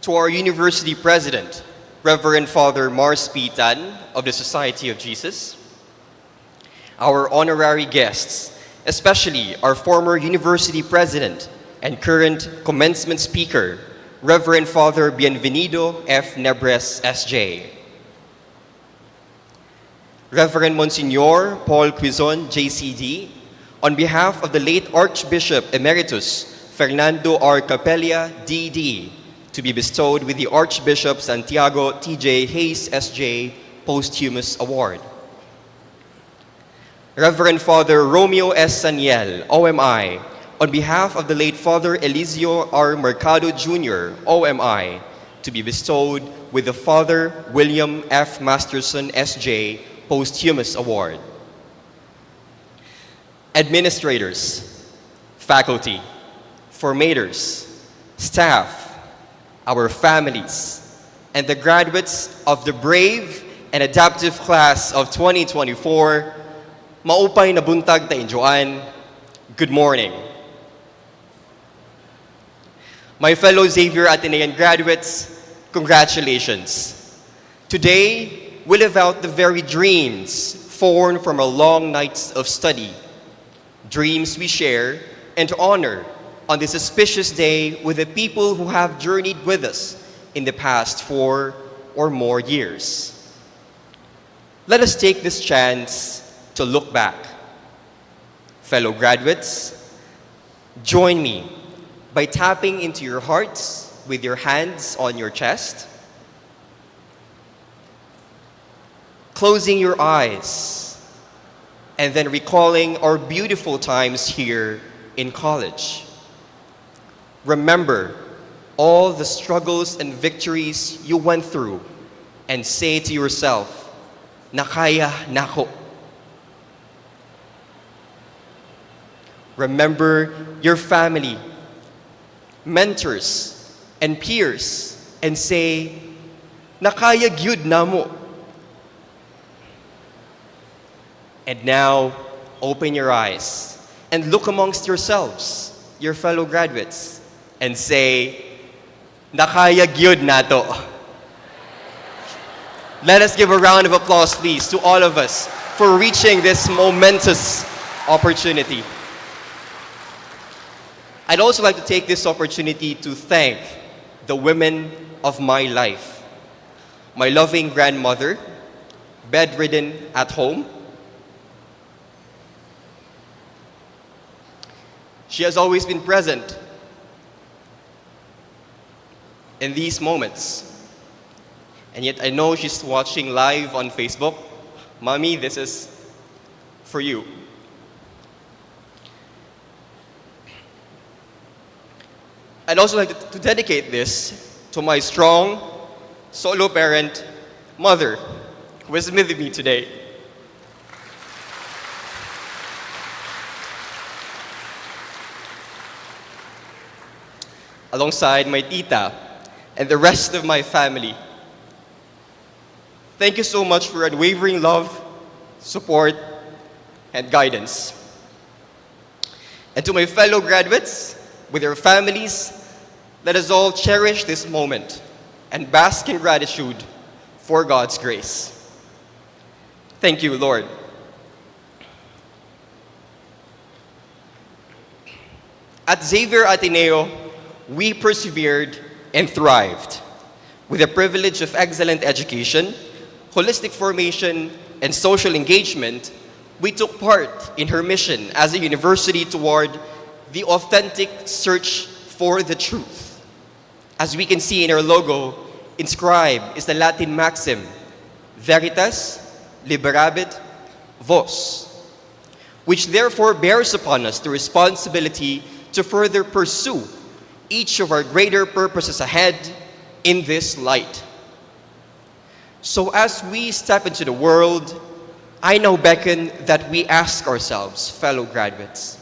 to our University President, Reverend Father Mars P. Tan of the Society of Jesus, our honorary guests, especially our former University President and current Commencement Speaker, Reverend Father Bienvenido F. Nebres, S.J., Reverend Monsignor Paul Quizon, J.C.D., on behalf of the late Archbishop Emeritus Fernando R. Capella, D.D., to be bestowed with the Archbishop Santiago T.J. Hayes, S.J., Posthumous Award. Reverend Father Romeo S. Saniel, OMI, on behalf of the late Father Eliseo R. Mercado Jr., OMI, to be bestowed with the Father William F. Masterson, S.J., Posthumous Award. Administrators, faculty, formators, staff, our families, and the graduates of the brave and adaptive class of 2024, maupay na buntag ta injoan, good morning. My fellow Xavier Atenean graduates, congratulations. Today, we live out the very dreams born from our long nights of study, dreams we share and honor on this auspicious day with the people who have journeyed with us in the past 4 or more years. Let us take this chance to look back. Fellow graduates, join me by tapping into your hearts with your hands on your chest, closing your eyes, and then recalling our beautiful times here in college. Remember all the struggles and victories you went through and say to yourself, "Nakaya nako." Remember your family, mentors, and peers and say, "Nakaya gyud namo." And now, open your eyes and look amongst yourselves, your fellow graduates, and say, "Nakaya gyud nato." Let us give a round of applause, please, to all of us for reaching this momentous opportunity. I'd also like to take this opportunity to thank the women of my life. My loving grandmother, bedridden at home. She has always been present in these moments. And yet I know she's watching live on Facebook. Mommy, this is for you. I'd also like to dedicate this to my strong, solo parent, mother, who is with me today. Alongside my tita and the rest of my family. Thank you so much for unwavering love, support, and guidance. And to my fellow graduates, with their families, let us all cherish this moment and bask in gratitude for God's grace. Thank you, Lord. At Xavier Ateneo, we persevered and thrived. With the privilege of excellent education, holistic formation, and social engagement, we took part in her mission as a university toward the authentic search for the truth. As we can see in our logo, inscribed is the Latin maxim, Veritas liberabit vos, which therefore bears upon us the responsibility to further pursue each of our greater purposes ahead in this light. So as we step into the world, I now beckon that we ask ourselves, fellow graduates,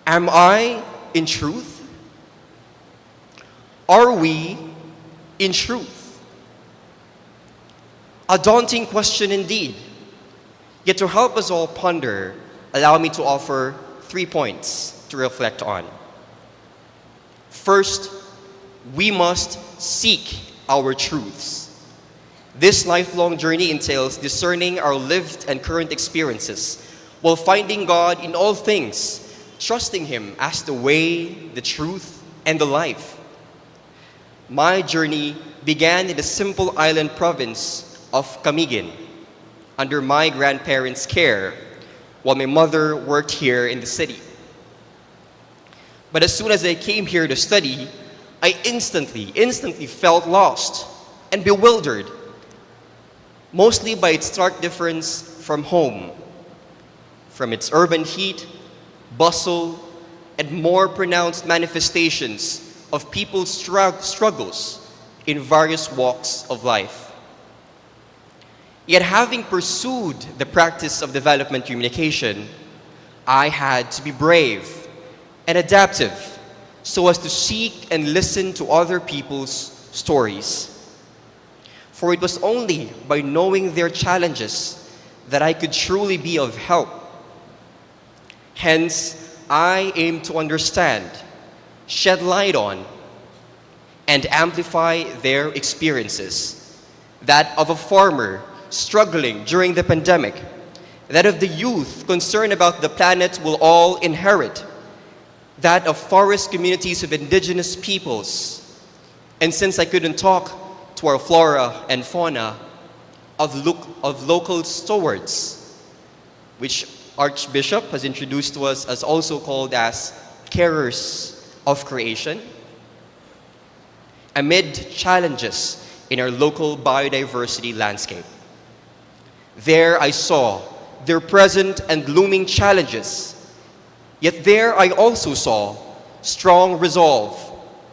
am I in truth? Are we in truth? A daunting question indeed. Yet to help us all ponder, allow me to offer 3 points to reflect on. First, we must seek our truths. This lifelong journey entails discerning our lived and current experiences while finding God in all things, trusting Him as the way, the truth, and the life. My journey began in the simple island province of Camiguin under my grandparents' care while my mother worked here in the city. But as soon as I came here to study, I instantly felt lost and bewildered, mostly by its stark difference from home, from its urban heat, bustle, and more pronounced manifestations of people's struggles in various walks of life. Yet having pursued the practice of development communication, I had to be brave and adaptive so as to seek and listen to other people's stories. For it was only by knowing their challenges that I could truly be of help. Hence, I aim to understand, shed light on, and amplify their experiences. That of a farmer struggling during the pandemic, that of the youth concerned about the planet we'll all inherit, that of forest communities of indigenous peoples, and since I couldn't talk to our flora and fauna, of local stewards, which Archbishop has introduced to us as also called as carers of creation, amid challenges in our local biodiversity landscape. There I saw their present and looming challenges, yet there I also saw strong resolve,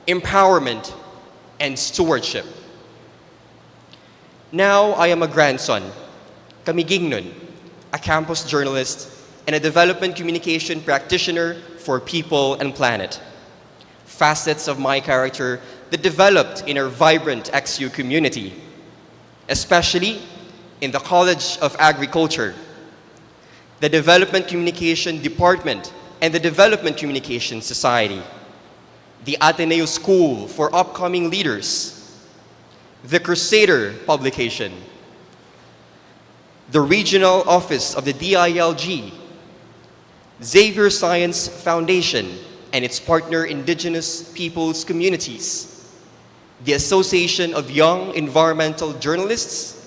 empowerment, and stewardship. Now I am a grandson, Kamigingnon, a campus journalist, and a development communication practitioner for people and planet. Facets of my character that developed in our vibrant XU community, especially in the College of Agriculture, the Development Communication Department, and the Development Communication Society, the Ateneo School for Upcoming Leaders, the Crusader publication, the Regional Office of the DILG, Xavier Science Foundation and its partner Indigenous Peoples Communities, the Association of Young Environmental Journalists,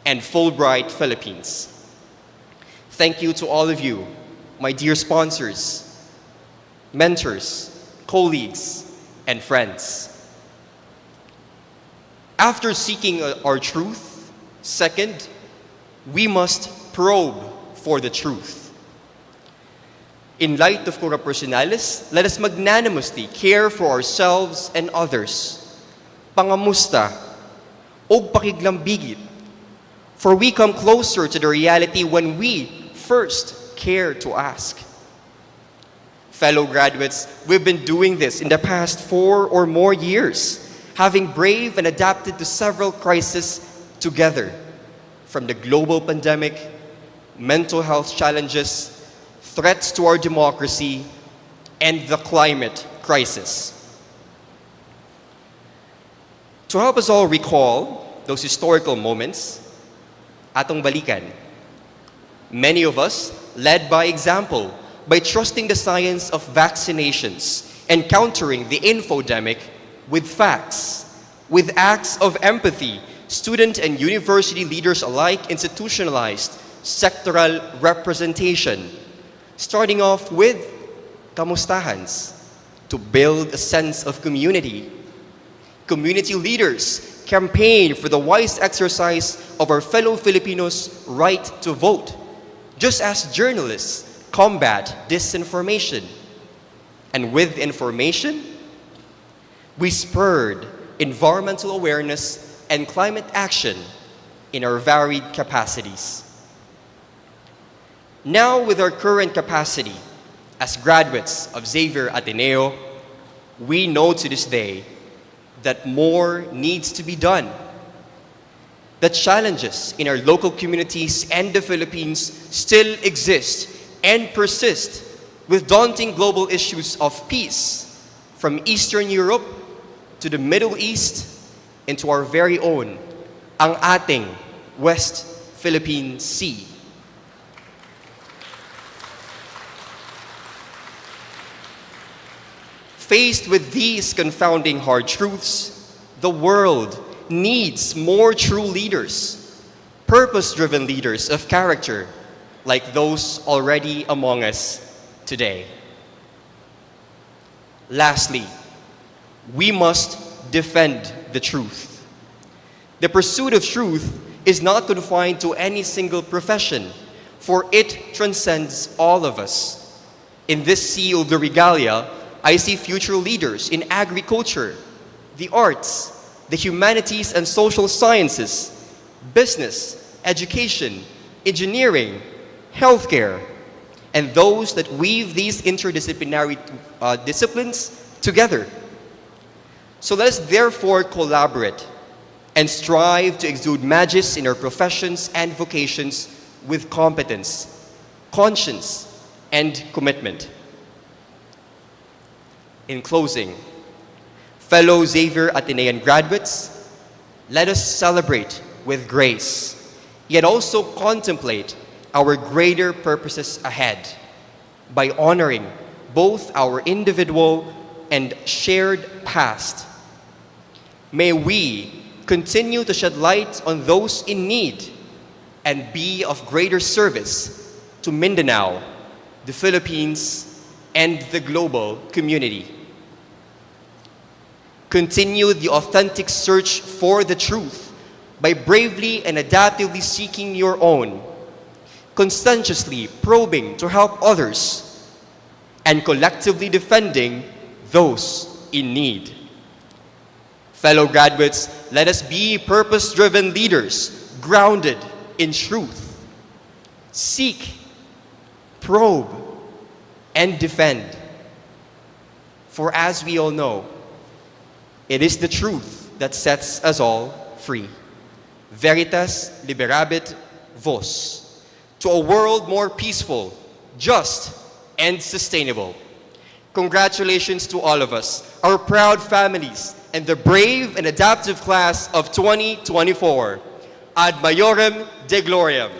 and Fulbright Philippines. Thank you to all of you, my dear sponsors, mentors, colleagues, and friends. After seeking our truth, second, we must probe for the truth. In light of Cura Personalis, let us magnanimously care for ourselves and others. Pangamusta, og pakiglambigit. For we come closer to the reality when we first care to ask. Fellow graduates, we've been doing this in the past 4 or more years, having braved and adapted to several crises together, from the global pandemic, mental health challenges, threats to our democracy, and the climate crisis. To help us all recall those historical moments, atong balikan. Many of us led by example by trusting the science of vaccinations and countering the infodemic with facts, with acts of empathy. Student and university leaders alike institutionalized sectoral representation, starting off with kamustahans to build a sense of community. Community leaders campaign for the wise exercise of our fellow Filipinos' right to vote, just as journalists combat disinformation. And with information, we spurred environmental awareness and climate action in our varied capacities. Now, with our current capacity as graduates of Xavier Ateneo, we know to this day that more needs to be done. The challenges in our local communities and the Philippines still exist and persist with daunting global issues of peace, from Eastern Europe to the Middle East, and to our very own, ang ating West Philippine Sea. Faced with these confounding hard truths, the world needs more true leaders, purpose-driven leaders of character, like those already among us today. Lastly, we must defend the truth. The pursuit of truth is not confined to any single profession, for it transcends all of us. In this sea of the regalia, I see future leaders in agriculture, the arts, the humanities and social sciences, business, education, engineering, healthcare, and those that weave these interdisciplinary disciplines together. So let us therefore collaborate and strive to exude magis in our professions and vocations with competence, conscience, and commitment. In closing, fellow Xavier Atenean graduates, let us celebrate with grace, yet also contemplate our greater purposes ahead by honoring both our individual and shared past. May we continue to shed light on those in need and be of greater service to Mindanao, the Philippines, and the global community. Continue the authentic search for the truth by bravely and adaptively seeking your own, conscientiously probing to help others, and collectively defending those in need. Fellow graduates, let us be purpose-driven leaders grounded in truth. Seek, probe, and defend. For as we all know, it is the truth that sets us all free. Veritas liberabit vos. To a world more peaceful, just, and sustainable. Congratulations to all of us, our proud families, and the brave and adaptive class of 2024. Ad Maiorem de Gloriam.